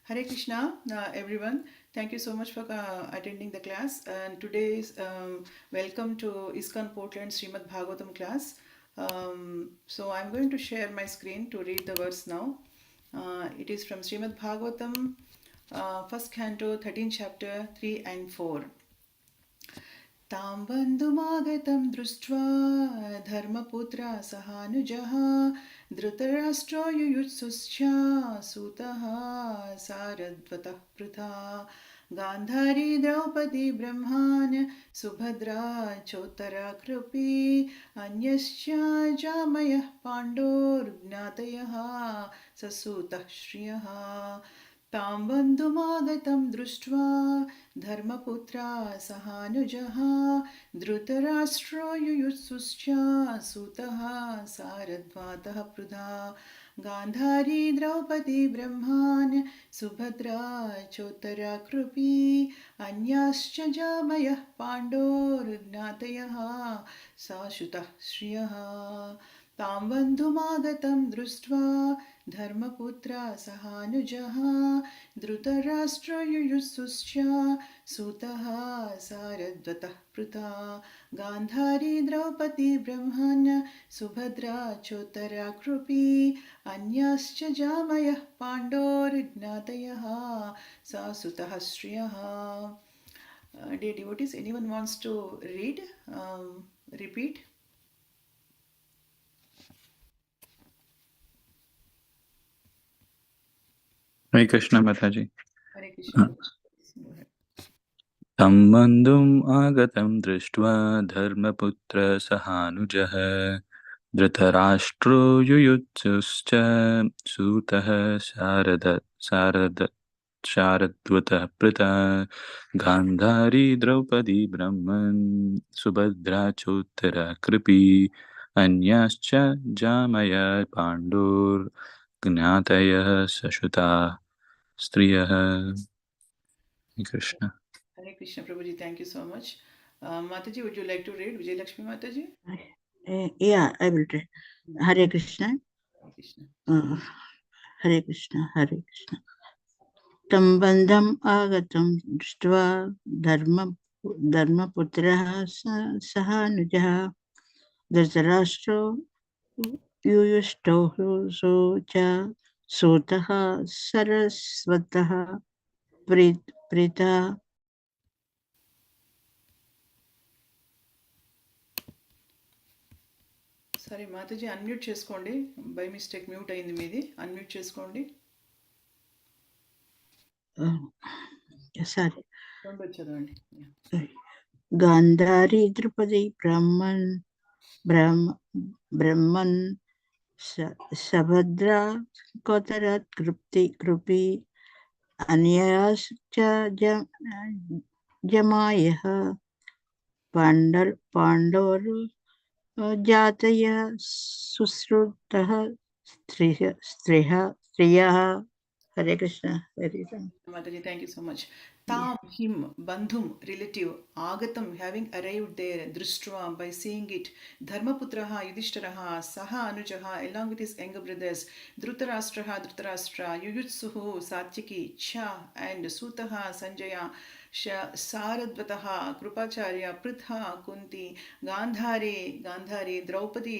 Hare Krishna, everyone. Thank you so much for attending the class. And today's welcome to ISKCON Portland Srimad Bhagavatam class. So I'm going to share my screen to read the verse now. It is from Srimad Bhagavatam, first canto, 13th chapter, 3 and 4. तां बन्धुमागतं दृष्ट्वा धर्मपुत्रा सहानुजः धृतराष्ट्रो युयुत्सुश्च सूतः सारद्वतः पृथा गान्धारी द्रौपदी ब्रह्मान् सुभद्रा चोत्तरा कृपी अन्यश्च जामयः पाण्डोर्ज्ञातयः ससूतः श्रियः तां बन्धुमागतं दृष्ट्वा धर्मपुत्रा सहानुजः धृतराष्ट्रो युयुत्सुश्च सूतः सारद्वातः पृथा गान्धारी द्रौपदी ब्रह्मान् सुभद्रा चोत्तरा कृपी अन्याश्च जामयः पाण्डोर्ज्ञातयः साशुतः श्रियः तां बन्धुमागतं दृष्ट्वा धर्मपुत्रा सहानुजः धृतराष्ट्रो युयुत्सुश्च सूतः सारद्वतः पृथा गान्धारी द्रौपदी ब्रह्मन् Subhadra चोत्तरा Kripi अन्याश्च जामयः पाण्डोर्ज्ञातयः सासुतः श्रियः. Dear devotees, anyone wants to read? Repeat. Hare Krishna Mataji. Hare Krishna. तं बन्धुम् आगतं दृष्ट्वा धर्मपुत्र सहानुजः धृतराष्ट्रो युयुत्सुश्च सूतः शारद्वतः पृथा गान्धारी द्रौपदी ब्रह्मन् सुभद्रा चोत्तरा कृपी अन्याश्च जामय पाण्डोर्ज्ञातयः सशुता स्त्रियः. Krishna. Hare Krishna Prabhuji, thank you so much. Mataji, would you like to read Vijay Lakshmi Mataji? Yeah, I will read. Hare Krishna. Hare Krishna. Hare Krishna, Hare Krishna. तं बन्धम् आगतं दृष्ट्वा धर्मपुत्रः सहानुजः धृतराष्ट्रो युयुष्टौ च सूतः सरस्वतः प्रीता. సరే మాతాజీ అన్మ్యూట్ చేసుకోండి, బై మిస్టేక్ మ్యూట్ అయింది మీది, unmute చేసుకోండి. సరే చదవండి. గాంధారీ ద్రౌపది బ్రహ్మన్ సభద్రా కోతరాత్ కృపి अन्याश्च जमायः पाण्डोर् जातयः सुश्रुतः स्त्रियः. Hare Krishna. Hare Krishna. Mataji, thank you so much. Tam, him, bandhum, relative, agatam, having arrived there, društva, by seeing it, dharmaputraha, yudhishthiraha, saha anujaha, along with his younger brothers, dhritarashtra, yuyutsuhu, satyaki, cha, and sutaha, sanjaya, सारद्वतः Kripacharya Pritha Kunti Gandhari Draupadi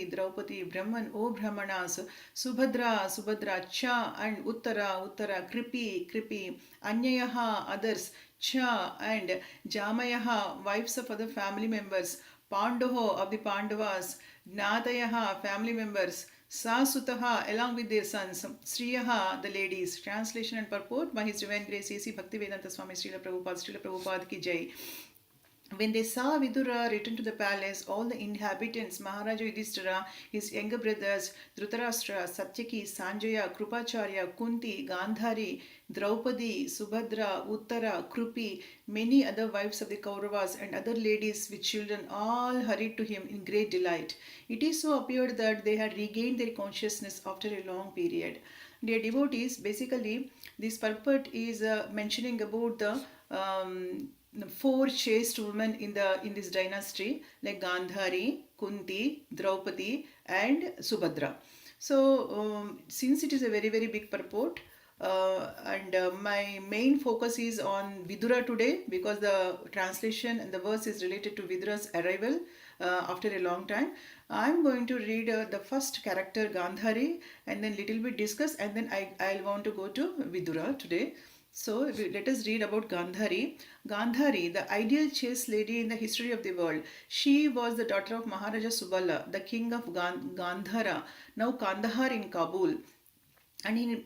ब्रह्मन ओ ब्रह्मणास सुभद्रा च and uttara Kripi अन्ययः others cha and jamayah wives of other family members pandoho of the pandavas gnatayah family members Sasutaha along with their sons, Sriyaha the ladies. Translation and purport by His Divine Grace A.C. Bhaktivedanta Swami Srila Prabhupada ki Jai. When they saw Vidura return to the palace, all the inhabitants, Maharaja Yudhishthira, his younger brothers, Dhritarashtra, Satyaki, Sanjaya, Krupacharya, Kunti, Gandhari, Draupadi, Subhadra, Uttara, Krupi, many other wives of the Kauravas and other ladies with children all hurried to him in great delight. It is so appeared that they had regained their consciousness after a long period. Dear devotees, basically this purport is mentioning about the four chaste women in this dynasty, like Gandhari, Kunti, Draupadi, and Subhadra. So since it is a very big purport, And my main focus is on Vidura today because the translation and the verse is related to Vidura's arrival after a long time. I'm going to read the first character Gandhari and then little bit discuss, and then I'll want to go to Vidura today. So let us read about Gandhari. Gandhari, the ideal chaste lady in the history of the world. She was the daughter of Maharaja Subala, the king of Gandhara, now Kandahar in Kabul. And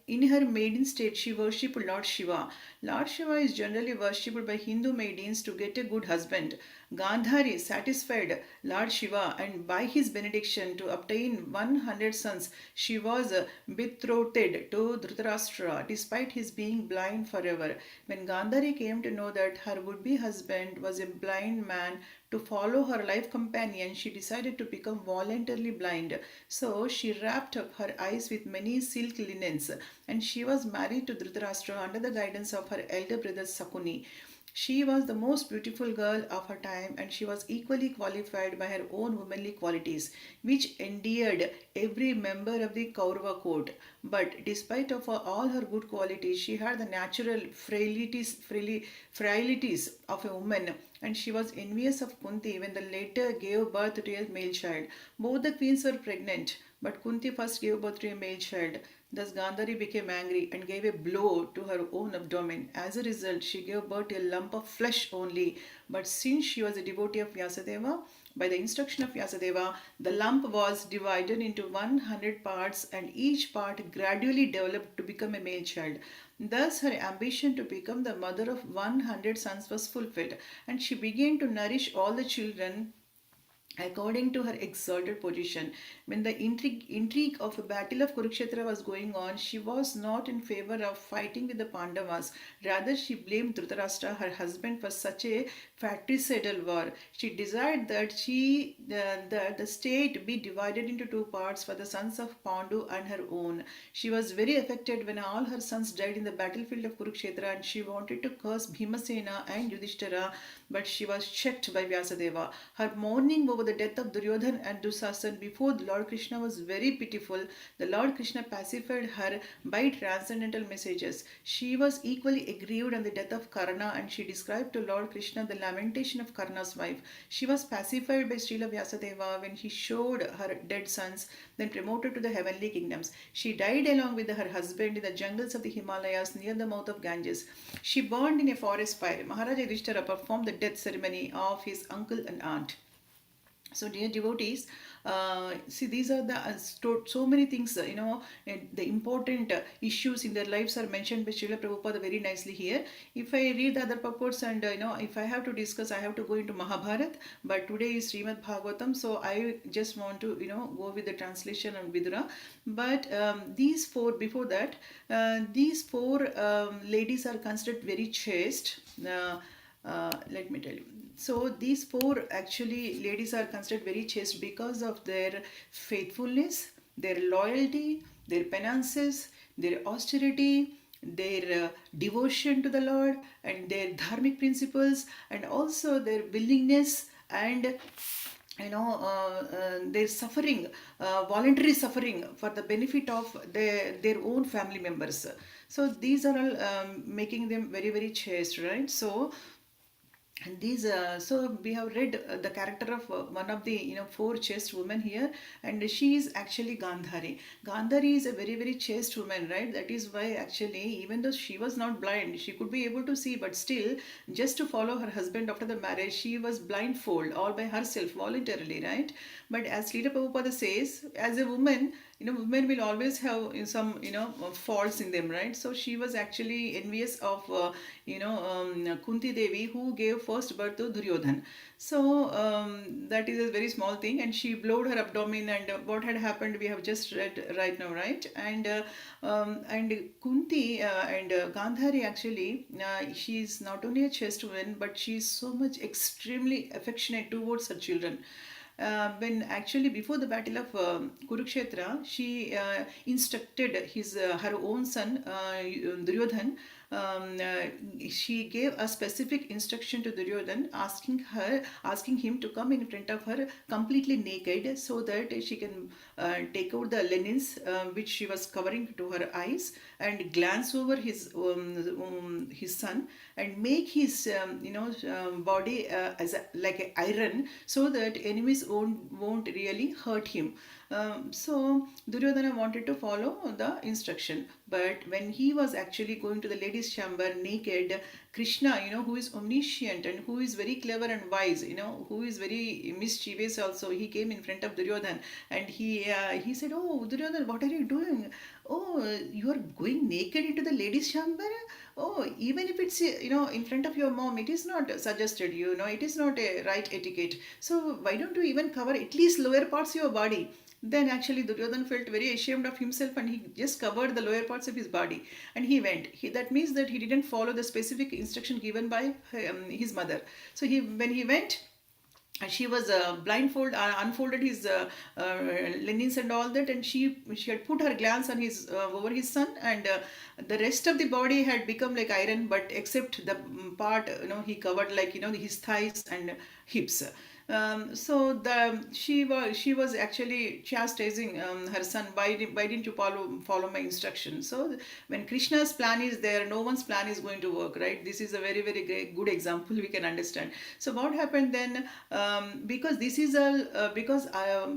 in her maiden state, she worshipped Lord Shiva. Lord Shiva is generally worshipped by Hindu maidens to get a good husband. Gandhari satisfied Lord Shiva and by his benediction to obtain 100 sons. She was betrothed to Dhritarashtra despite his being blind forever. When Gandhari came to know that her would-be husband was a blind man, to follow her life companion, she decided to become voluntarily blind. So she wrapped up her eyes with many silk linens, and she was married to Dhritarashtra under the guidance of her elder brother Sakuni. She was the most beautiful girl of her time, and she was equally qualified by her own womanly qualities, which endeared every member of the Kaurava court. But despite of all her good qualities, she had the natural frailties of a woman, and she was envious of Kunti when the latter gave birth to a male child. Both the queens were pregnant, but Kunti first gave birth to a male child. Thus Gandhari became angry and gave a blow to her own abdomen. As a result, she gave birth to a lump of flesh only. But since she was a devotee of Vyasadeva, by the instruction of Vyasadeva, the lump was divided into 100 parts, and each part gradually developed to become a male child. Thus, her ambition to become the mother of 100 sons was fulfilled, and she began to nourish all the children according to her exalted position. When the intrigue of the battle of Kurukshetra was going on, she was not in favor of fighting with the Pandavas. Rather, she blamed Dhritarashtra, her husband, for such a fratricidal war. She desired that the state be divided into two parts for the sons of Pandu and her own. She was very affected when all her sons died in the battlefield of Kurukshetra, and she wanted to curse Bhimasena and Yudhishthira, but she was checked by Vyasadeva. Her mourning over the death of Duryodhan and Dusasan before the Lord Krishna was very pitiful. The Lord Krishna pacified her by transcendental messages. She was equally aggrieved on the death of Karna, and she described to Lord Krishna the lamentation of Karna's wife. She was pacified by Srila Vyasadeva when he showed her dead sons, then promoted to the heavenly kingdoms. She died along with her husband in the jungles of the Himalayas near the mouth of Ganges. She burned in a forest fire. Maharaja Yudhishthira performed the death ceremony of his uncle and aunt. So, dear devotees, see, these are the so many things, the important issues in their lives are mentioned by Srila Prabhupada very nicely here. If I read the other purports and, if I have to discuss, I have to go into Mahabharat, but today is Srimad Bhagavatam, so I just want to, go with the translation of Vidura. But these four, before that, these four ladies are considered very chaste. Let me tell you. So these four actually ladies are considered very chaste because of their faithfulness, their loyalty, their penances, their austerity, their devotion to the Lord, and their dharmic principles, and also their willingness and their suffering, voluntary suffering for the benefit of their own family members. So these are all making them very, very chaste, right? So and these so we have read the character of one of the four chaste women here, and she is actually Gandhari is a very, very chaste woman, right? That is why actually, even though she was not blind, she could be able to see, but still, just to follow her husband after the marriage, she was blindfold all by herself voluntarily, right? But as Srila Prabhupada says, as a woman, women will always have some faults in them, right? So she was actually envious of Kunti Devi, who gave first birth to Duryodhan. So that is a very small thing, and she blowed her abdomen, and what had happened we have just read right now, right? And Kunti and Gandhari actually, she is not only a chaste woman, but she is so much extremely affectionate towards her children. When actually before the battle of Kurukshetra, she instructed her own son Duryodhan she gave a specific instruction to Duryodhan, asking him to come in front of her completely naked, so that she can take out the linens which she was covering to her eyes, and glance over his son, and make his body as like a iron, so that enemies won't really hurt him. So Duryodhana wanted to follow the instruction, but when he was actually going to the ladies' chamber naked, Krishna, who is omniscient and who is very clever and wise, who is very mischievous also, he came in front of Duryodhan, and he said, "Oh, Duryodhan, what are you doing? Oh, you are going naked into the ladies' chamber? Oh, even if it's in front of your mom, it is not suggested. It is not a right etiquette. So why don't you even cover at least lower parts of your body?" Then actually Duryodhan felt very ashamed of himself, and he just covered the lower parts of his body, and he went. That means that he didn't follow the specific instruction given by his mother. So when he went, she was blindfold, unfolded his linens and all that, and she had put her glance on his over his son, and the rest of the body had become like iron, but except the part he covered, like his thighs and hips. So she was actually chastising her son, why didn't you follow my instructions? So when Krishna's plan is there, no one's plan is going to work, right? This is a very very great, good example we can understand. So what happened then? Because this is because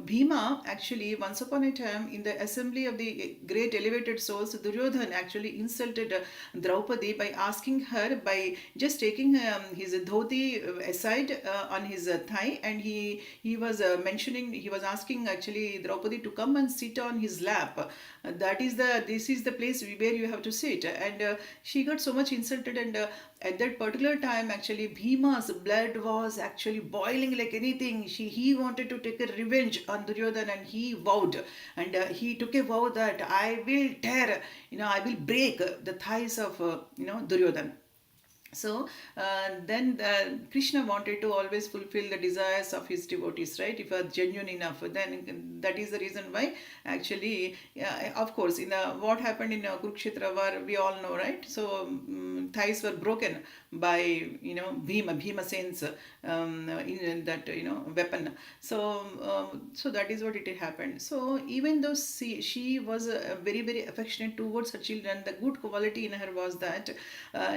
Bhima actually, once upon a time, in the assembly of the great elevated souls, Duryodhan actually insulted Draupadi by asking her, by just taking his dhoti aside on his thigh, and he was he was asking actually Draupadi to come and sit on his lap. This is the place where you have to sit, and she got so much insulted, and at that particular time actually Bhima's blood was actually boiling like anything. He wanted to take a revenge on Duryodhan, and he vowed, and he took a vow that I will tear, I will break the thighs of Duryodhan. So then Krishna wanted to always fulfill the desires of his devotees, right? If are genuine enough, then that is the reason why actually, of course, in what happened in Kurukshetra war, we all know, right? So thighs were broken by Bhima Sen's in that weapon. So that is what it happened. So even though she was very very affectionate towards her children, the good quality in her was that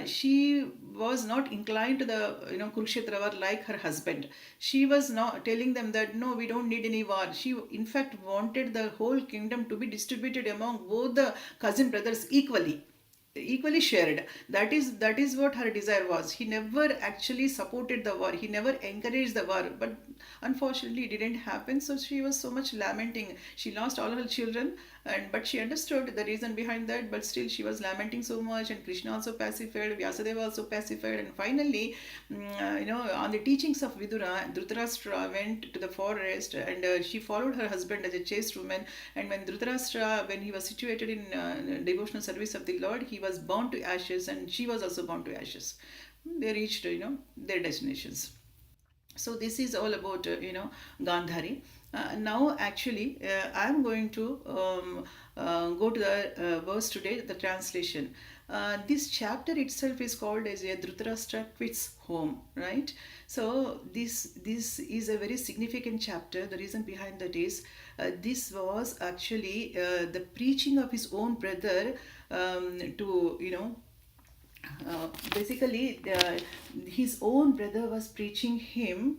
she was not inclined to the Kurukshetra war like her husband. She was not telling them that no, we don't need any war. She in fact wanted the whole kingdom to be distributed among both the cousin brothers equally shared. That is what her desire was. He never actually supported the war, he never encouraged the war, but unfortunately it didn't happen. So she was so much lamenting. She lost all her children, but she understood the reason behind that, but still she was lamenting so much, and Krishna also pacified, Vyasadeva also pacified, and finally on the teachings of Vidura, Dhritarashtra went to the forest, and she followed her husband as a chaste woman. And when Dhritarashtra, when he was situated in devotional service of the Lord, he was bound to ashes, and she was also bound to ashes. They reached their destinations. So this is all about Gandhari. Now actually I'm going to go to the verse today, the translation. This chapter itself is called as a Dhritarashtra quits home, right? So this is a very significant chapter. The reason behind that is this was actually the preaching of his own brother to basically his own brother was preaching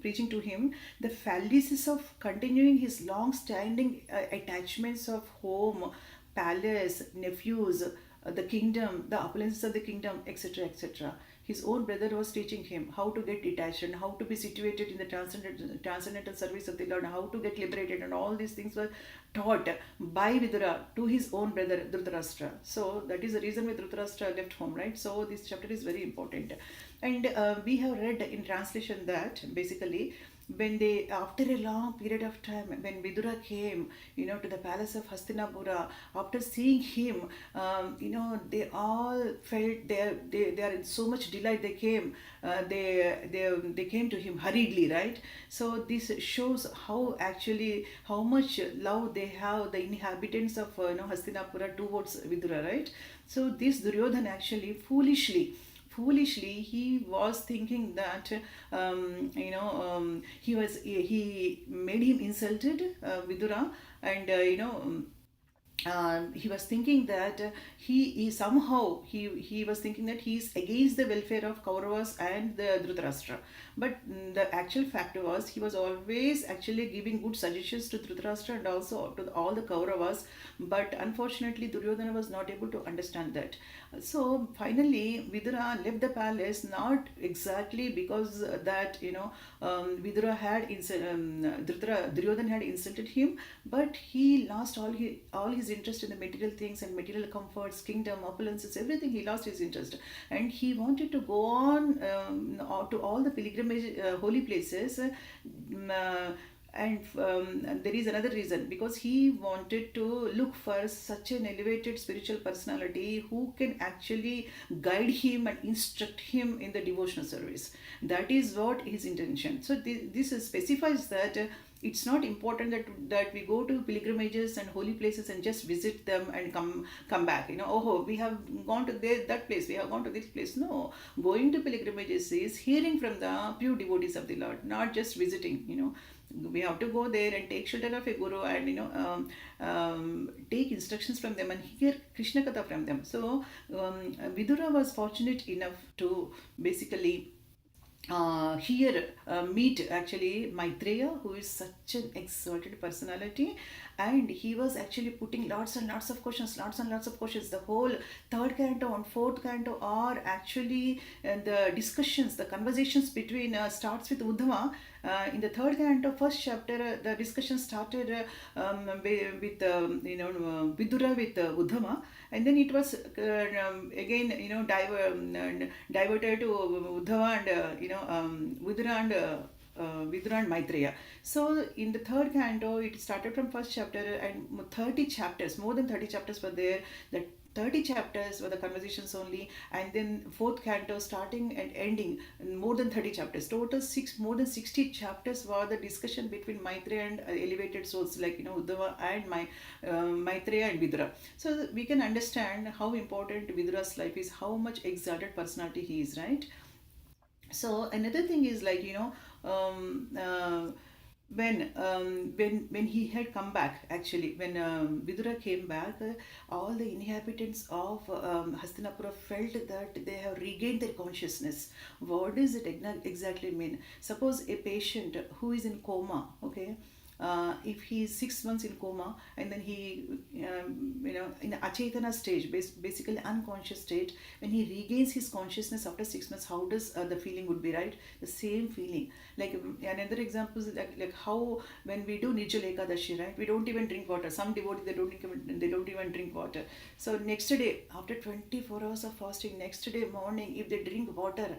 to him the fallacies of continuing his long standing attachments of home, palace, nephews, the kingdom, the opulences of the kingdom, etc., etc. His own brother was teaching him how to get detached and how to be situated in the transcendental service of the Lord, how to get liberated, and all these things were taught by Vidura to his own brother Dhritarashtra. So that is the reason why Dhritarashtra left home, right? So this chapter is very important. And we have read in translation that basically when they, after a long period of time, when Vidura came, to the palace of Hastinapura, after seeing him, they all felt they are in so much delight. They came, they came to him hurriedly, right? So this shows how much love they have, the inhabitants of Hastinapura, towards Vidura, right? So this Duryodhan actually foolishly he was thinking that he made him insulted, Vidura, and he was thinking that he was thinking that he is against the welfare of Kauravas and the Dhritarashtra. But the actual fact was he was always actually giving good suggestions to Dhritarashtra and also to all the Kauravas. But unfortunately, Duryodhana was not able to understand that. So finally, Vidura left the palace, not exactly because that Vidura had Duryodhana had insulted him, but he lost all his interest in the material things and material comforts, kingdom, opulences, everything. He lost his interest, and he wanted to go on to all the pilgrimage holy places. And there is another reason, because he wanted to look for such an elevated spiritual personality who can actually guide him and instruct him in the devotional service. That is what his intention. So this specifies that it's not important that we go to pilgrimages and holy places and just visit them and come back. Oh, we have gone to that place, we have gone to this place. No, going to pilgrimages is hearing from the pure devotees of the Lord, not just visiting. We have to go there and take shelter of a guru, and take instructions from them and hear Krishna Katha from them. So Vidura was fortunate enough to basically meet actually Maitreya, who is such an exalted personality, and he was actually putting lots and lots of questions, The whole third canto and fourth canto are actually the discussions, the conversations between starts with Uddhava. In the third canto, first chapter, the discussion started with Vidura with Uddhava, and then it was again diverted to Uddhava and Vidura and Maitreya. So in the third canto, it started from first chapter, and 30 chapters, more than 30 chapters were there. The 30 chapters were the conversations only, and then fourth canto starting and ending, more than 30 chapters. Total more than 60 chapters were the discussion between Maitreya and elevated souls like Uddhava and Maitreya and Vidura. So we can understand how important Vidura's life is, how much exalted personality he is, right? So another thing is like um, uh, when he had come back, actually when Vidura came back, all the inhabitants of Hastinapura felt that they have regained their consciousness. What does it exactly mean? Suppose a patient who is in coma, okay, if he is 6 months in coma, and then he in achetana stage, basically unconscious state, when he regains his consciousness after 6 months, how does the feeling would be, right? The same feeling. Like another example is like how when we do Nijjal Ekadashi, right, we don't even drink water. Some devotees, they don't even drink water. So next day, after 24 hours of fasting, next day morning, if they drink water,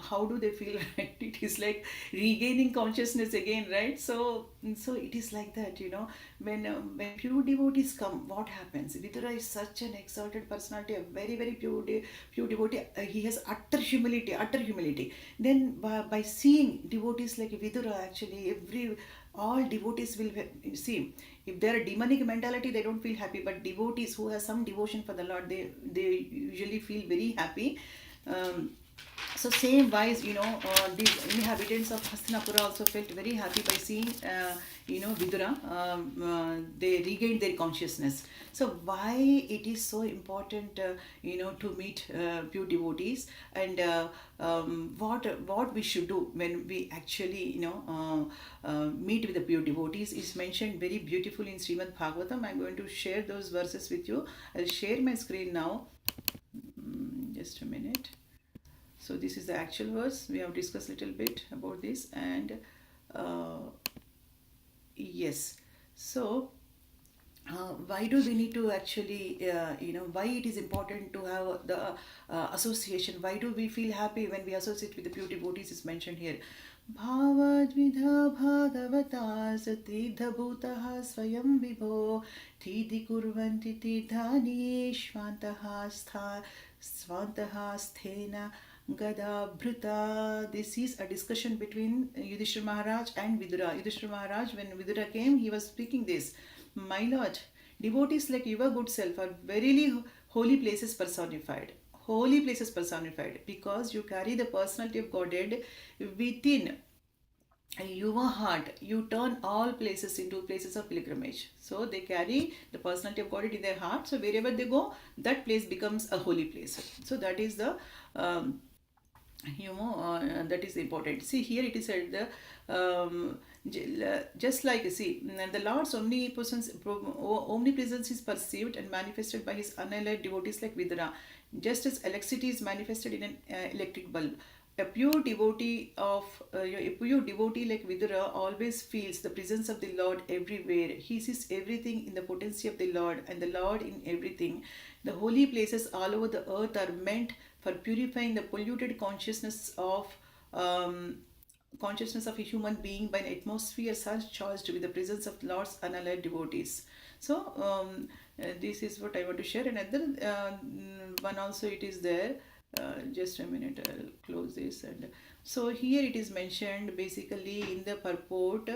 how do they feel? Right? It is like regaining consciousness again, right? So it is like that. When pure devotees come, what happens? Vidura is such an exalted personality, a very very pure devotee. He has utter humility. Then by seeing devotees like Vidura, actually all devotees will see, if they are a demonic mentality, they don't feel happy, but devotees who have some devotion for the Lord, they usually feel very happy. So same wise, these inhabitants of Hastinapura also felt very happy by seeing, Vidura. They regained their consciousness. So why it is so important, to meet pure devotees, and what we should do when we actually, meet with the pure devotees is mentioned very beautifully in Srimad Bhagavatam. I'm going to share those verses with you. I'll share my screen now. Just a minute. So this is the actual verse. We have discussed a little bit about this, and yes. So why do we need to actually, why it is important to have the association? Why do we feel happy when we associate with the pure devotees is mentioned here. Bhavadvidha bhagavata satridha bhutaha swayam vibho tidi kurvanti tidhani svantaha sthena gada bhrita. This is a discussion between Yudhishthira Maharaj and Vidura. Yudhishthira Maharaj, when Vidura came, he was speaking this. My lord, devotees like your good self are verily holy places personified. Holy places personified, because you carry the personality of Godhead within your heart. You turn all places into places of pilgrimage. So they carry the personality of Godhead in their heart. So wherever they go, that place becomes a holy place. So that is the that is important. See, here it is said the just like, see, the Lord's omnipresence is perceived and manifested by his unallied devotees like Vidura, just as electricity is manifested in an electric bulb. A pure devotee like Vidura always feels the presence of the Lord everywhere. He sees everything in the potency of the Lord, and the Lord in everything. The holy places all over the earth are meant for purifying the polluted consciousness of a human being by an atmosphere such charged with the presence of Lord's unallied devotees. So this is what I want to share. Another one also it is there. Just a minute, I'll close this. And so here it is mentioned basically in the purport.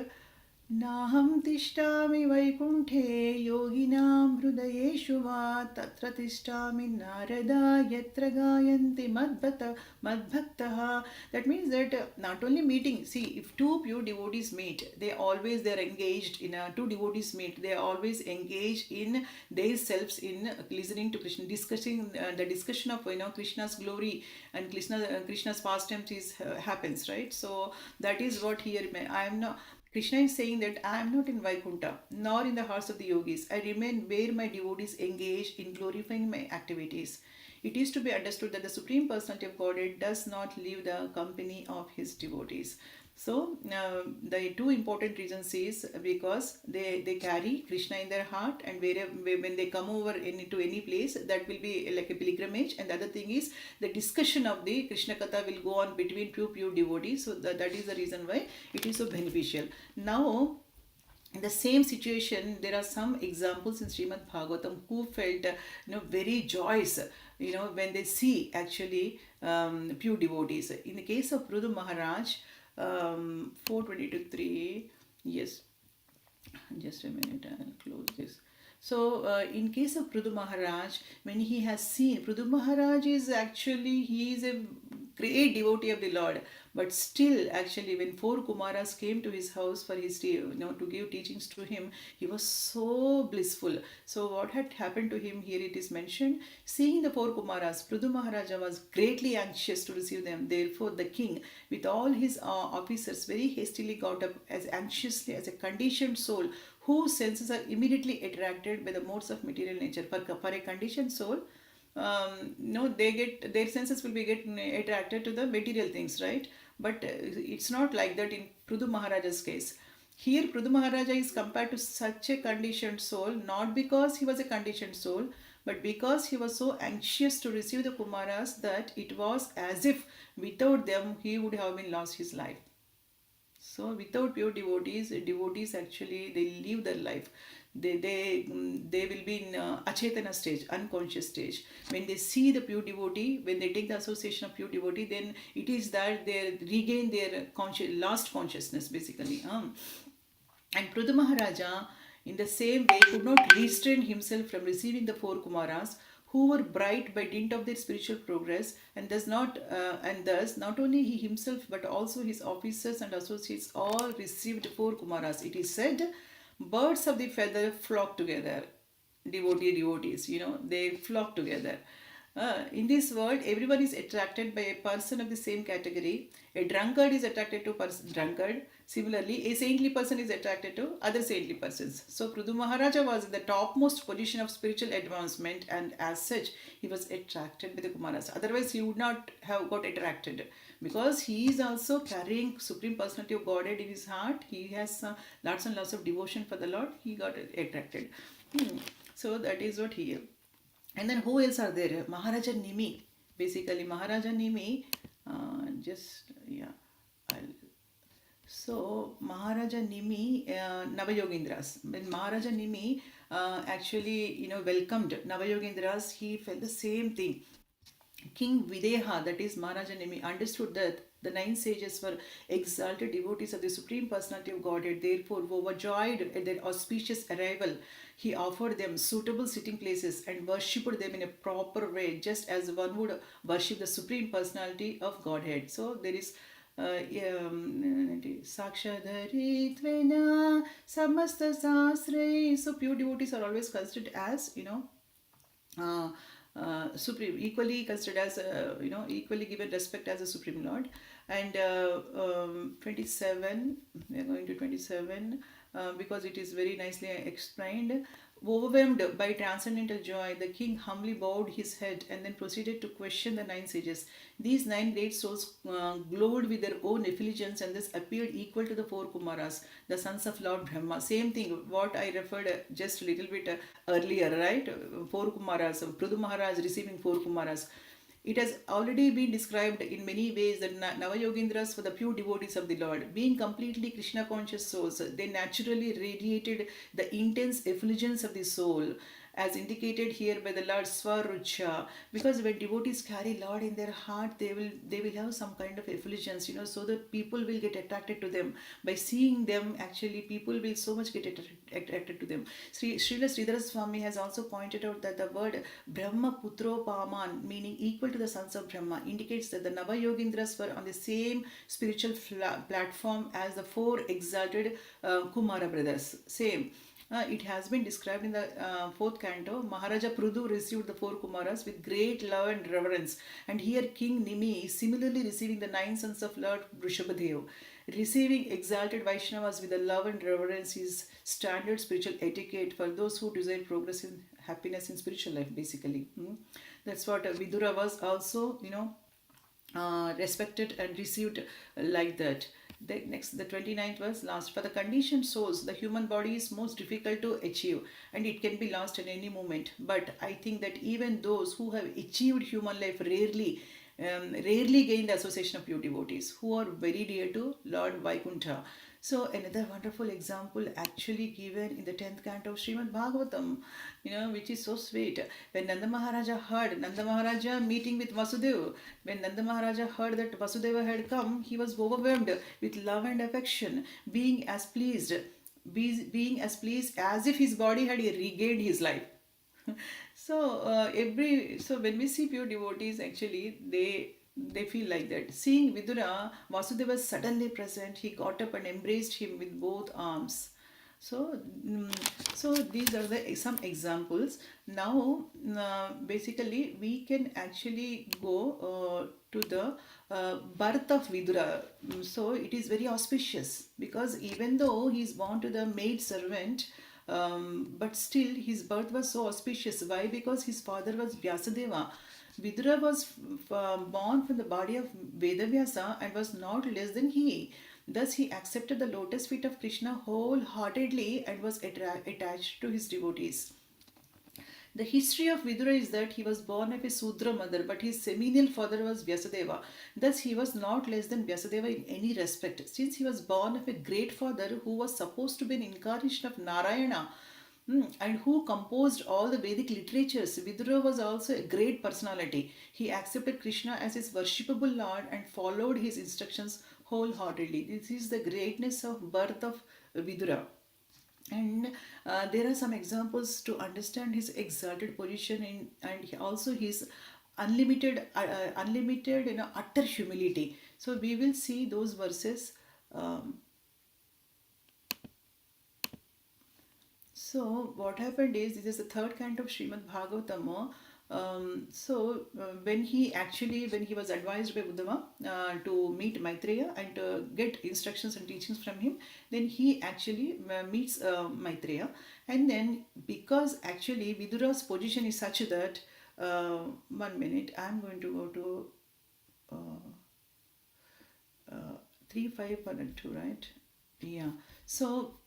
Naham tishtami vaikunte yoginam hrudayeshu va tatra tishtami narada yatra gayanti madbhaktaha. That means that not only meeting, see, if two pure devotees meet, they are engaged in two devotees meet, they are always engaged in their selves in listening to Krishna, discussing the discussion of Krishna's glory and Krishna's pastimes happens, right? So that is what here I am not. Krishna is saying that I am not in Vaikuntha, nor in the hearts of the yogis. I remain where my devotees engage in glorifying my activities. It is to be understood that the Supreme Personality of Godhead does not leave the company of his devotees. So, the two important reasons is because they carry Krishna in their heart, and when they come over into any place, that will be like a pilgrimage. And the other thing is the discussion of the Krishna Katha will go on between pure devotees. So, that is the reason why it is so beneficial. Now, in the same situation, there are some examples in Srimad Bhagavatam who felt very joyous when they see actually pure devotees. In the case of Prudu Maharaj, 4:22-3, yes, just a minute, I'll close this. So, in case of Prudu Maharaj, when he has seen, Prudu Maharaj is actually, he is a great devotee of the Lord, but still, actually, when four Kumaras came to his house for his, to give teachings to him, he was so blissful. So, what had happened to him here? It is mentioned. Seeing the four Kumaras, Prudu Maharaja was greatly anxious to receive them. Therefore, the king, with all his officers, very hastily got up as anxiously as a conditioned soul whose senses are immediately attracted by the modes of material nature. For a conditioned soul, they get, their senses will be attracted to the material things, right? But it's not like that in Prudu Maharaja's case. Here, Prudu Maharaja is compared to such a conditioned soul, not because he was a conditioned soul, but because he was so anxious to receive the Kumaras that it was as if without them he would have been lost his life. So without pure devotees actually they live their life. They will be in achetana stage, unconscious stage. When they see the pure devotee, when they take the association of pure devotee, then it is that they regain their lost consciousness basically. And Prudu Maharaja, in the same way, could not restrain himself from receiving the four Kumaras, who were bright by dint of their spiritual progress, and thus not only he himself but also his officers and associates all received four Kumaras. It is said, birds of the feather flock together. Devotees, they flock together. In this world, everyone is attracted by a person of the same category. A drunkard is attracted to drunkard. Similarly, a saintly person is attracted to other saintly persons. So, Prudu Maharaja was in the topmost position of spiritual advancement, and as such, he was attracted by the Kumaras. Otherwise, he would not have got attracted, because he is also carrying Supreme Personality of Godhead in his heart. He has lots and lots of devotion for the Lord. He got attracted. So that is what he. And then who else are there? Maharaja Nimi. Basically, Maharaja Nimi, so Maharaja Nimi, Navayogindras. When Maharaja Nimi actually, welcomed Navayogindras, he felt the same thing. King Videha, that is Maharaja Nemi, understood that the 9 sages were exalted devotees of the Supreme Personality of Godhead. Therefore, overjoyed at their auspicious arrival, he offered them suitable sitting places and worshipped them in a proper way, just as one would worship the Supreme Personality of Godhead. So, there is Sakshadhari Tvena Samasta Sasre. So, pure devotees are always considered as, supreme, equally considered as equally given respect as a supreme lord. And 27, we are going to 27, because it is very nicely explained. Overwhelmed by transcendental joy, the king humbly bowed his head and then proceeded to question the 9 sages. These 9 great souls glowed with their own effulgence and thus appeared equal to the 4 Kumaras, the sons of Lord Brahma. Same thing, what I referred just a little bit earlier, right? 4 Kumaras, Prudu Maharaj receiving 4 Kumaras. It has already been described in many ways that Navayogindras were the pure devotees of the Lord. Being completely Krishna conscious souls, they naturally radiated the intense effulgence of the soul, as indicated here by the Lord Swarucha. Because when devotees carry Lord in their heart, they will have some kind of effulgence, so that people will get attracted to them. By seeing them, actually, people will so much get attracted to them. Srila Sridhara Swami has also pointed out that the word Brahma Putro Paman, meaning equal to the sons of Brahma, indicates that the Navayogindras were on the same spiritual platform as the 4 exalted Kumara brothers. Same. It has been described in the 4th canto. Maharaja Prudu received the 4 Kumaras with great love and reverence. And here King Nimi is similarly receiving the 9 sons of Lord Vrishabhadev. Receiving exalted Vaishnavas with the love and reverence is standard spiritual etiquette for those who desire progress in happiness in spiritual life, basically. That's what Vidura was also, respected and received like that. The 29th verse, last. For the conditioned souls, the human body is most difficult to achieve and it can be lost at any moment. But I think that even those who have achieved human life rarely gain the association of pure devotees who are very dear to Lord Vaikuntha. So another wonderful example actually given in the 10th canto of Srimad Bhagavatam, which is so sweet. When Nanda Maharaja heard Nanda Maharaja meeting with Vasudeva, when Nanda Maharaja heard that Vasudeva had come, he was overwhelmed with love and affection, being as pleased as if his body had regained his life. So when we see pure devotees, actually they feel like that. Seeing Vidura, Vasudeva was suddenly present. He got up and embraced him with both arms. So, so these are some examples. Now, basically, we can actually go to the birth of Vidura. So it is very auspicious because even though he is born to the maid servant, but still his birth was so auspicious. Why? Because his father was Vyasadeva. Vidura was born from the body of Vedavyasa and was not less than he. Thus, he accepted the lotus feet of Krishna wholeheartedly and was attached to his devotees. The history of Vidura is that he was born of a Sudra mother, but his seminal father was Vyasadeva. Thus, he was not less than Vyasadeva in any respect, since he was born of a great father who was supposed to be an incarnation of Narayana. And who composed all the Vedic literatures. Vidura was also a great personality. He accepted Krishna as his worshipable Lord and followed his instructions wholeheartedly. This is the greatness of birth of Vidura. And there are some examples to understand his exalted position and also his unlimited, utter humility. So we will see those verses. So what happened is, this is the 3rd canto of Srimad Bhagavatam. When he was advised by Uddhava to meet Maitreya and get instructions and teachings from him, then he actually meets Maitreya. And then because actually Vidura's position is such that, 1 minute, I'm going to go to 3, 5, 1 and 2, right? Yeah. So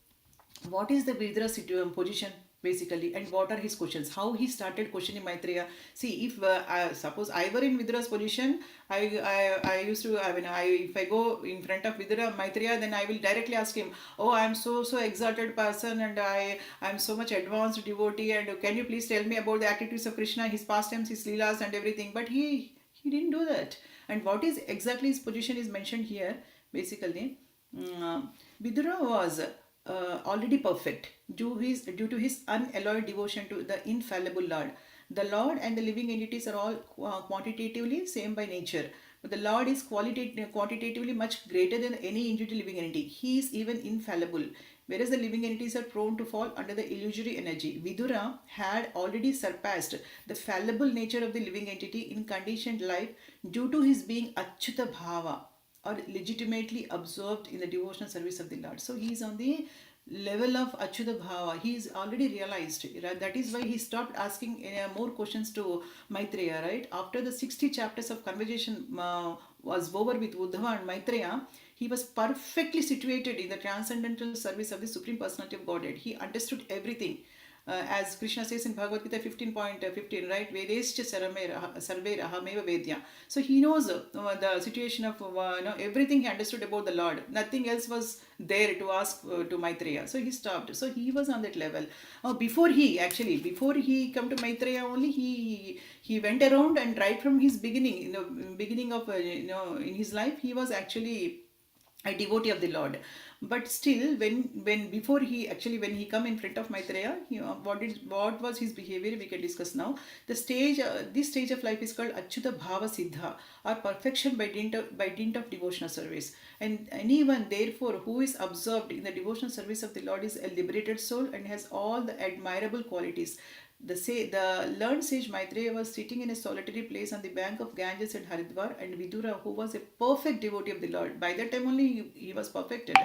what is the Vidura position? basically, and what are his questions, how he started questioning Maitreya. See, if suppose I were in Vidura's position, I used to, I mean, if I go in front of Vidura Maitreya, then I will directly ask him, oh, I'm so exalted person, and I'm so much advanced devotee, and can you please tell me about the activities of Krishna, his pastimes, his leelas and everything. But he didn't do that. And what is exactly his position is mentioned here, basically. Vidura was already perfect due to his unalloyed devotion to the infallible Lord. The Lord and the living entities are all quantitatively same by nature, but the Lord is quantitatively much greater than any individual living entity. He is even infallible, whereas the living entities are prone to fall under the illusory energy. Vidura had already surpassed the fallible nature of the living entity in conditioned life due to his being Achyuta Bhava, or legitimately absorbed in the devotional service of the Lord. So he is on the level of Achyuta Bhava. He is already realized. Right? That is why he stopped asking more questions to Maitreya. Right? After the 60 chapters of conversation was over with Uddhava and Maitreya, he was perfectly situated in the transcendental service of the Supreme Personality of Godhead. He understood everything. As Krishna says in Bhagavad Gita 15.15, right? Vedescha sarve ahameva vedya. So he knows the situation of everything he understood about the Lord. Nothing else was there to ask to Maitreya. So he stopped. So he was on that level. Before he come to Maitreya only, he went around, and right from his beginning, beginning of in his life, he was actually a devotee of the Lord. But still, when before he actually when he come in front of Maitreya, what was his behavior, we can discuss now. This stage of life is called Achyuta Bhava Siddha, or perfection by dint of devotional service. And anyone therefore who is absorbed in the devotional service of the Lord is a liberated soul and has all the admirable qualities. The learned sage Maitreya was sitting in a solitary place on the bank of Ganges at Haridwar, and Vidura, who was a perfect devotee of the Lord, by that time only he was perfected,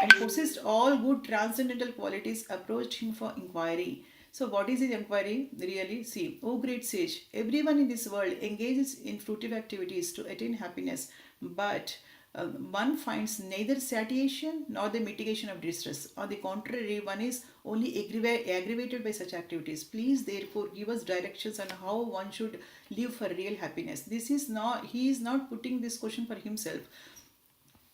and possessed all good transcendental qualities, approached him for inquiry. So, what is his inquiry? Really, see, O great sage, everyone in this world engages in fruitive activities to attain happiness, but one finds neither satiation nor the mitigation of distress. On the contrary, one is only aggravated by such activities. Please, therefore, give us directions on how one should live for real happiness. He is not putting this question for himself.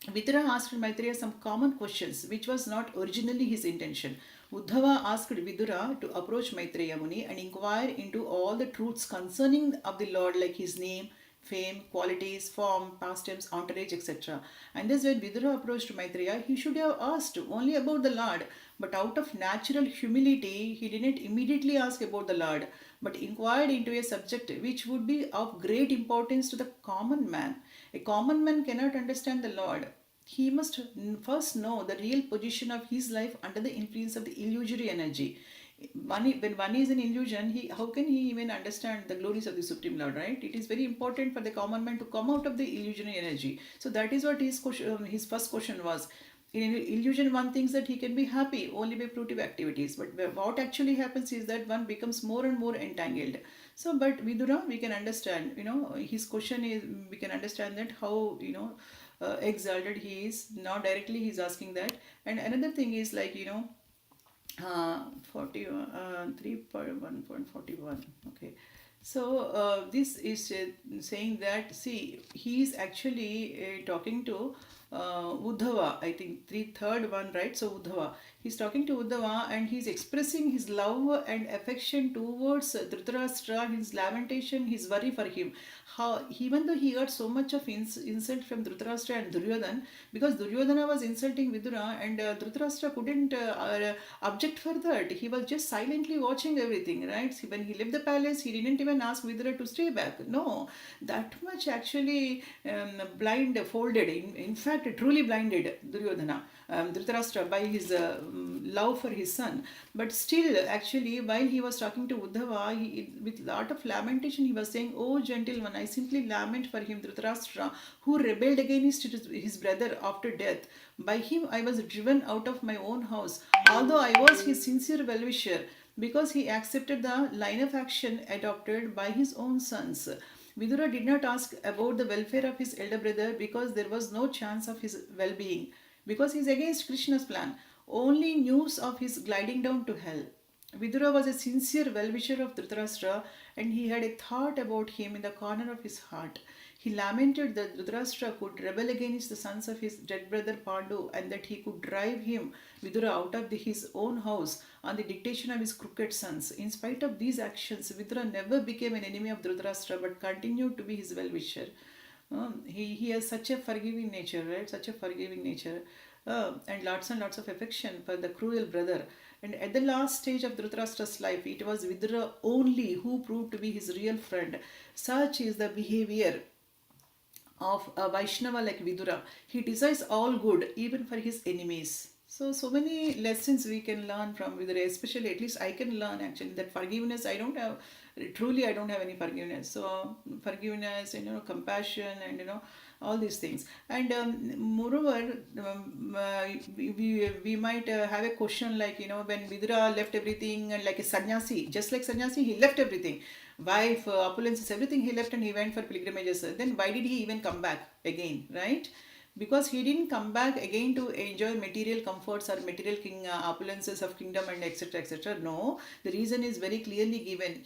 Vidura asked Maitreya some common questions, which was not originally his intention. Uddhava asked Vidura to approach Maitreya Muni and inquire into all the truths concerning of the Lord, like his name, fame, qualities, form, pastimes, entourage, etc. And thus, when Vidura approached Maitreya, he should have asked only about the Lord, but out of natural humility, he didn't immediately ask about the Lord, but inquired into a subject which would be of great importance to the common man. A common man cannot understand the Lord. He must first know the real position of his life under the influence of the illusory energy. When one is in illusion, how can he even understand the glories of the Supreme Lord, right? It is very important for the common man to come out of the illusionary energy. So that is what his first question was. In illusion, one thinks that he can be happy only by fruitive activities, but what actually happens is that one becomes more and more entangled. So, but Vidura, we can understand, his question is, we can understand that how, exalted he is. Now, directly he's asking that. And another thing is like, 3.1.41. Okay. So this is saying that, see, he is actually talking to Uddhava, I think third one, right? So Uddhava, he's talking to Uddhava, and he's expressing his love and affection towards Dhritarashtra, his lamentation, his worry for him. How, even though he got so much of insult from Dhritarashtra and Duryodhana, because Duryodhana was insulting Vidura, and Dhritarashtra couldn't object for that. He was just silently watching everything, right? See, when he left the palace, he didn't even ask Vidura to stay back. No, that much actually blindfolded, in fact, truly blinded Duryodhana, Dhritarashtra, by his love for his son. But still, actually, while he was talking to Uddhava, with lot of lamentation, he was saying, "Oh, gentle one, I simply lament for him, Dhritarashtra, who rebelled against his brother after death. By him I was driven out of my own house, although I was his sincere well-wisher, because he accepted the line of action adopted by his own sons." Vidura did not ask about the welfare of his elder brother because there was no chance of his well-being, because he is against Krishna's plan. Only news of his gliding down to hell. Vidura was a sincere well-wisher of Dhritarashtra, and he had a thought about him in the corner of his heart. He lamented that Dhritarashtra could rebel against the sons of his dead brother Pandu, and that he could drive him, Vidura, out of his own house on the dictation of his crooked sons. In spite of these actions, Vidura never became an enemy of Dhritarashtra, but continued to be his well-wisher. He has such a forgiving nature, right? Such a forgiving nature, and lots of affection for the cruel brother. And at the last stage of Dhritarashtra's life, it was Vidura only who proved to be his real friend. Such is the behavior of a Vaishnava like Vidura. He desires all good, even for his enemies. So many lessons we can learn from Vidura, especially at least I can learn actually that forgiveness. I don't have truly. I don't have any forgiveness. So forgiveness and compassion and all these things. And moreover, we might have a question like when Vidura left everything and like a sannyasi, just like sannyasi, he left everything, wife, opulences, everything he left and he went for pilgrimages. Then why did he even come back again, right? Because he didn't come back again to enjoy material comforts or material opulences of kingdom and etc etc. No, the reason is very clearly given.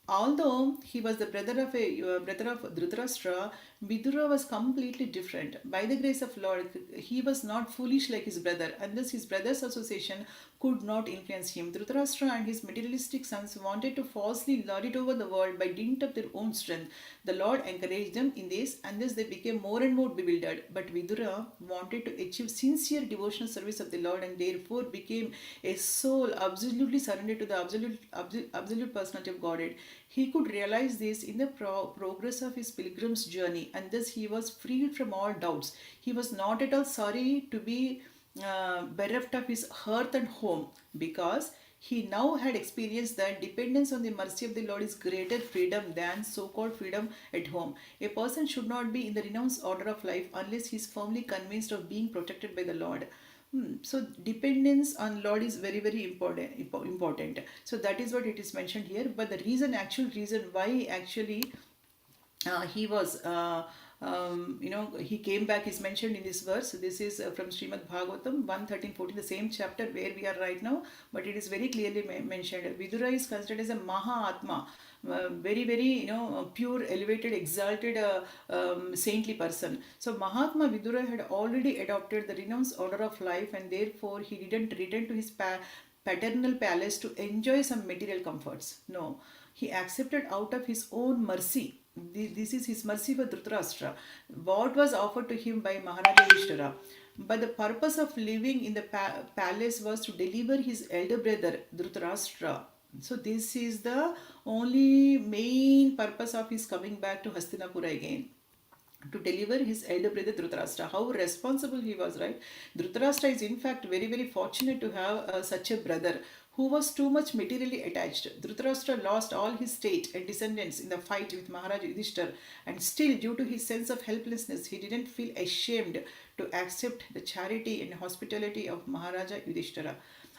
Although he was the brother of Dhritarashtra, Vidura was completely different. By the grace of Lord, he was not foolish like his brother, and thus his brother's association could not influence him. Dhritarashtra and his materialistic sons wanted to falsely lord it over the world by dint of their own strength. The Lord encouraged them in this, and thus they became more and more bewildered. But Vidura wanted to achieve sincere devotional service of the Lord, and therefore became a soul absolutely surrendered to the absolute personality of Godhead. He could realize this in the progress of his pilgrim's journey, and thus he was freed from all doubts. He was not at all sorry to be bereft of his hearth and home, because he now had experienced that dependence on the mercy of the Lord is greater freedom than so called freedom at home. A person should not be in the renounced order of life unless he is firmly convinced of being protected by the Lord. So dependence on Lord is very very important. So that is what it is mentioned here. But the actual reason why actually he was he came back is mentioned in this verse. This is from Srimad Bhagavatam 1:13-14, the same chapter where we are right now, but it is very clearly mentioned. Vidura is considered as a Mahatma, very very pure, elevated, exalted, saintly person. So Mahatma Vidura had already adopted the renounced order of life, and therefore he didn't return to his paternal palace to enjoy some material comforts. No, he accepted out of his own mercy. This is his mercy for Dhritarashtra, what was offered to him by Maharaja Yudhishthira. But the purpose of living in the palace was to deliver his elder brother Dhritarashtra. So this is the only main purpose of his coming back to Hastinapura again, to deliver his elder brother Dhritarashtra. How responsible he was, right? Dhritarashtra is in fact very very fortunate to have such a brother who was too much materially attached. Dhritarashtra lost all his state and descendants in the fight with Maharaja Yudhishthira, and still, due to his sense of helplessness, he didn't feel ashamed to accept the charity and hospitality of Maharaja Yudhishthira.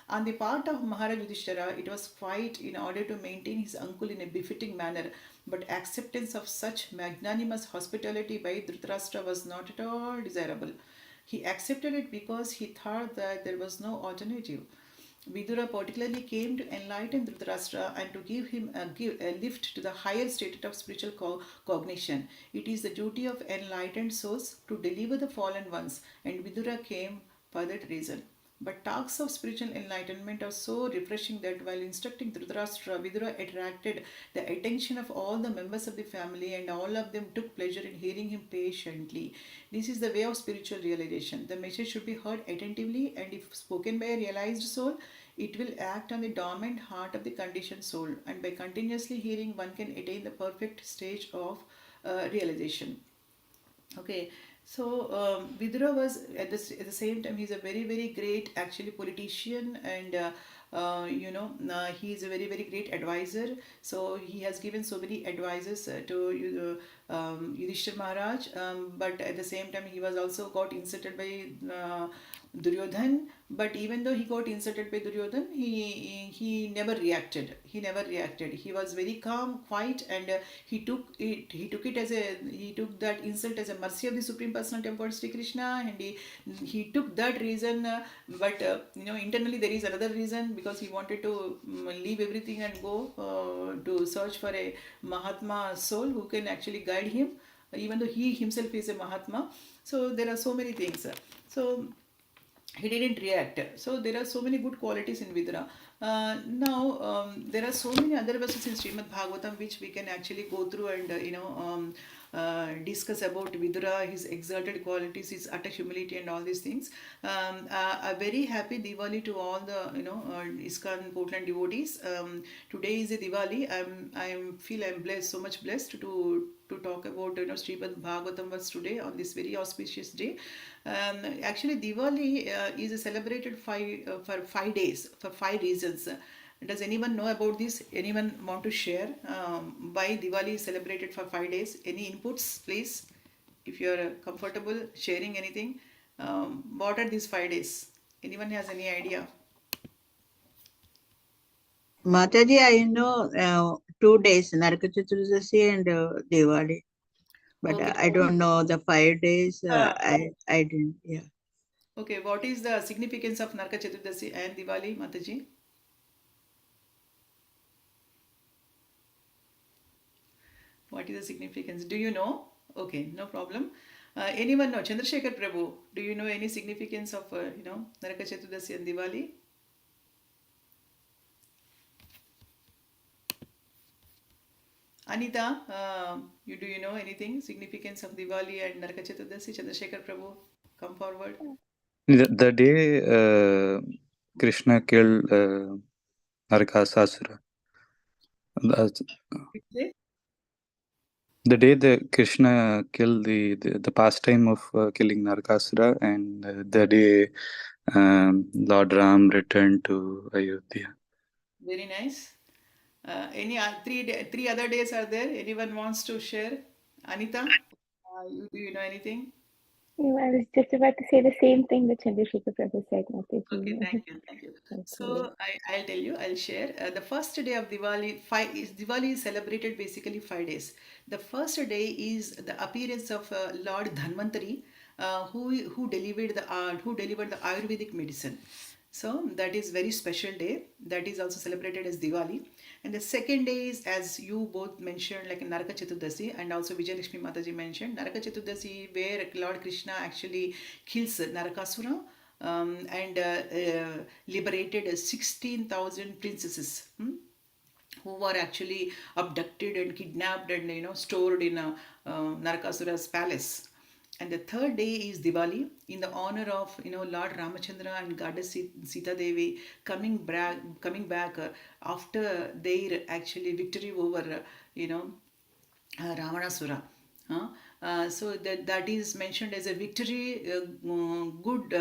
On the part of Maharaja Yudhishthira, it was quite in order to maintain his uncle in a befitting manner, but acceptance of such magnanimous hospitality by Dhritarashtra was not at all desirable. He accepted it because he thought that there was no alternative. Vidura particularly came to enlighten Dhritarashtra and to give him a lift to the higher state of spiritual cognition. It is the duty of enlightened souls to deliver the fallen ones, and Vidura came for that reason. But talks of spiritual enlightenment are so refreshing that while instructing Dhritarashtra, Vidura attracted the attention of all the members of the family, and all of them took pleasure in hearing him patiently. This is the way of spiritual realization. The message should be heard attentively, and if spoken by a realized soul, it will act on the dormant heart of the conditioned soul, and by continuously hearing, one can attain the perfect stage of realization. Okay, so Vidura was at the same time, he's a very very great actually politician, and he is a very very great advisor. So he has given so many advices to Yudhishthir Maharaj, but at the same time he was also got insulted by Duryodhan, but even though he got insulted by Duryodhan, he never reacted. He never reacted. He was very calm, quiet, and he took it. He took that insult as a mercy of the Supreme Personality of God, Sri Krishna, and he took that reason. But internally there is another reason, because he wanted to leave everything and go to search for a Mahatma soul who can actually guide him, even though he himself is a Mahatma. So there are so many things. So he didn't react. So there are so many good qualities in Vidura. Now there are so many other verses in Srimad Bhagavatam which we can actually go through and discuss about Vidura, his exalted qualities, his utter humility, and all these things. A very happy Diwali to all the ISKCON Portland devotees. Today is a Diwali. I'm blessed, so much blessed to talk about Srimad Bhagavatam was today on this very auspicious day. Actually, Diwali is celebrated for 5 days for 5 reasons. Does anyone know about this? Anyone want to share why Diwali is celebrated for 5 days? Any inputs, please? If you are comfortable sharing anything, what are these 5 days? Anyone has any idea? Mataji, I know 2 days, Naraka Chaturdasi and Diwali, but Okay, I don't know the 5 days. uh, I didn't. Yeah. okay. What is the significance of Narka Chaturdasi and Diwali, Mataji? What is the significance? Do you know? Okay, no problem. Anyone know? Chandrasekhar Prabhu, do you know any significance of Naraka Chaturdasi and Diwali? Anita, do you know anything significance of Diwali and Naraka Chaturdasi? Chandrasekhar Prabhu, come forward. The day Krishna killed Narakasasura, Which day? the day that Krishna killed the pastime of killing Narakasura, and the day Lord Ram returned to Ayodhya. Very nice. Any three other days are there? Anyone wants to share? Anita, do you know anything? No, I was just about to say the same thing that Chandrasekhar Prabhu said, Okay, Mataji. thank you, thank you. Okay. So I'll tell you, I'll share. The first day of Diwali is celebrated basically 5 days. The first day is the appearance of Lord Dhanvantari, who delivered the Ayurvedic medicine. So that is very special day. That is also celebrated as Diwali. And the second day is, as you both mentioned, like Naraka Chaturdasi, and also Vijayalakshmi Mataji mentioned, Naraka Chaturdasi, where Lord Krishna actually kills Narakasura, and liberated 16,000 princesses. Who were actually abducted and kidnapped and stored in Narakasura's palace. And the third day is Diwali, in the honor of Lord Ramachandra and Goddess Sita Devi coming back after their actually victory over Ravanasura. So that is mentioned as a victory, good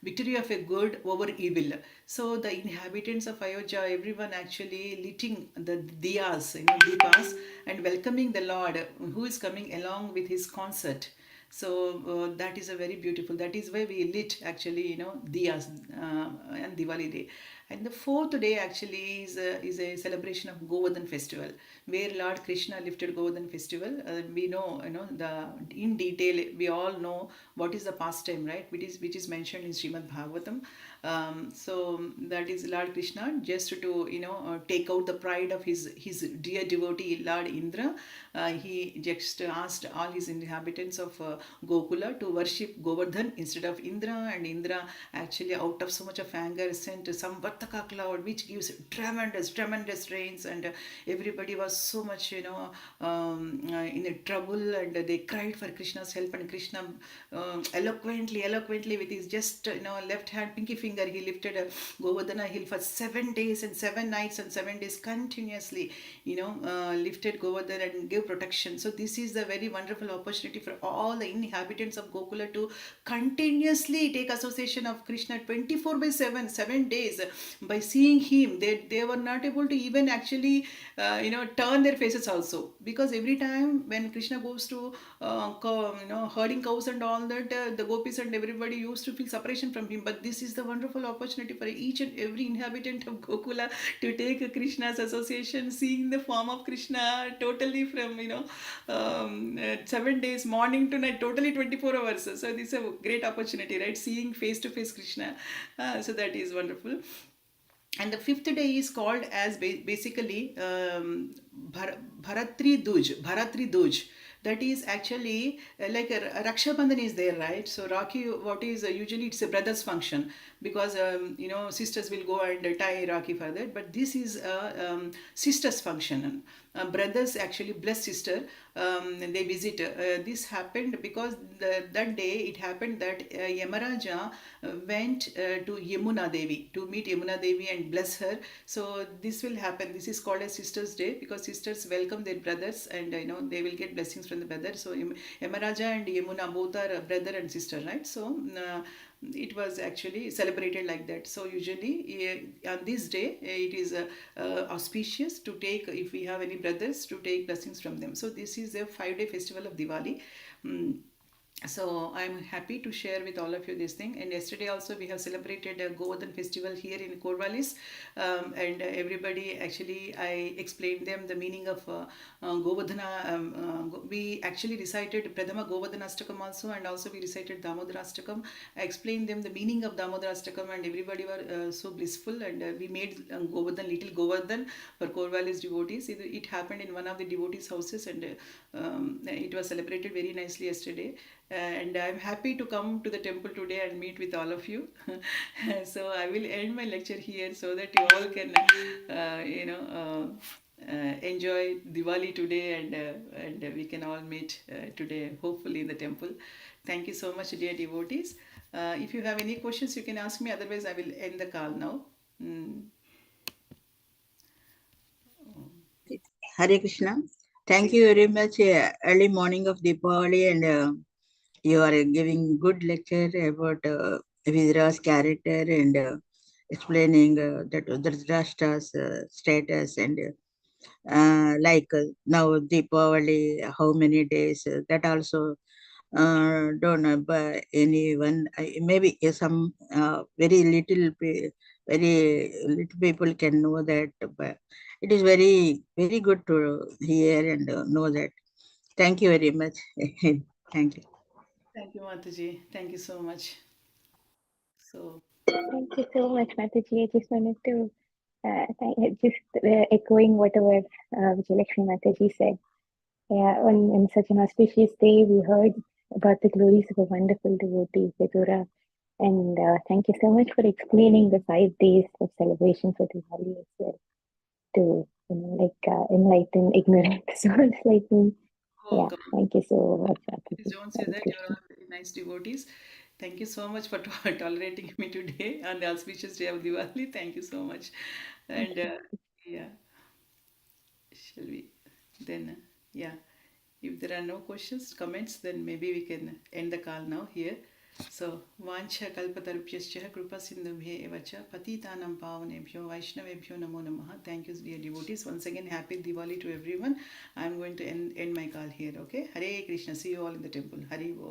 victory of a good over evil. So the inhabitants of Ayodhya, everyone actually lighting the diyas, deepas, and welcoming the Lord who is coming along with his concert. So that is a very beautiful. That is why we lit actually, diyas and Diwali day. And the fourth day actually is a celebration of Govardhan festival, where Lord Krishna lifted Govardhan festival. We know, the in detail. We all know what is the pastime, right? Which is mentioned in Srimad Bhagavatam. So that is Lord Krishna just to take out the pride of his dear devotee Lord Indra. He just asked all his inhabitants of Gokula to worship Govardhan instead of Indra, and Indra actually, out of so much of anger, sent some Vartaka cloud which gives tremendous rains, and everybody was so much in a trouble, and they cried for Krishna's help. And Krishna eloquently with his just left hand pinky finger, he lifted Govardhana hill for 7 days and 7 nights and 7 days continuously, lifted Govardhan and gave protection. So this is the very wonderful opportunity for all the inhabitants of Gokula to continuously take association of Krishna 24/7, 7 days. by seeing him, they were not able to even actually turn their faces also, because every time when Krishna goes to herding cows and all that, the gopis and everybody used to feel separation from him. But this is the wonderful opportunity for each and every inhabitant of Gokula to take Krishna's association, seeing the form of Krishna totally from 7 days, morning to night, totally 24 hours. So this is a great opportunity, right? Seeing face to face Krishna. So that is wonderful. And the fifth day is called as basically Bharatri Duj. That is actually like a Raksha Bandhan is there, right? So Rakhi, what is usually it's a brother's function, because sisters will go and tie Rakhi for that. But this is a sister's function. Brothers actually bless sister. They visit. This happened because that day it happened that Yamaraja went to Yamuna Devi to meet Yamuna Devi and bless her. So this will happen. This is called as Sisters' Day, because sisters welcome their brothers, and they will get blessings from the brother. So Yamaraja and Yamuna both are brother and sister, right? So it was actually celebrated like that. So usually on this day it is auspicious to take, if we have any brothers, to take blessings from them. So this is a 5-day festival of Diwali. So I'm happy to share with all of you this thing. And yesterday also we have celebrated a Govardhan festival here in Corvallis, and everybody actually, I explained them the meaning of Govardhana. We actually recited Pradhama Govardhanastakam also, and also we recited Damodarastakam. I explained them the meaning of Damodarastakam, and everybody were so blissful, and we made Govardhan, little Govardhan for Corvallis devotees. It happened in one of the devotees' houses, and it was celebrated very nicely yesterday. And I'm happy to come to the temple today and meet with all of you. So I will end my lecture here so that you all can, enjoy Diwali today, and we can all meet today, hopefully in the temple. Thank you so much, dear devotees. If you have any questions, you can ask me. Otherwise, I will end the call now. Hare Krishna. Thank you very much. Early morning of Deepavali, and you are giving good lecture about Vidra's character, and explaining that Dhritarashtra's status, and now Deepavali, how many days, that also don't know by anyone. Maybe some very little people can know that, but it is very, very good to hear and know that. Thank you very much. Thank you. Thank you, Mataji. Thank you so much. So, Thank you so much, Mataji. I just wanted to echoing whatever Vijayalakshmi Mataji said. Yeah, on such an auspicious day, we heard about the glories of a wonderful devotee, Vidura. And thank you so much for explaining the 5 days of celebration for Diwali as well, to enlighten ignorant souls like me. Yeah, welcome. thank you so much, Please Mataji. don't say Hare that. You're Krishna. all very nice devotees. Thank you so much for tolerating me today on the auspicious day of Diwali. Thank you so much. Thank And you. yeah, shall we then? Yeah, if there are no questions, comments, then maybe we can end the call now here. So, Vancha Kalpatarupyascha Krupa Sindhubhe Evacha Patitanam Pavanebhyo Vaishnavebhyo Namo Namaha. Thank you, dear devotees. Once again, happy Diwali to everyone. I'm going to end my call here, okay? Hare Krishna. See you all in the temple. Hare Bol.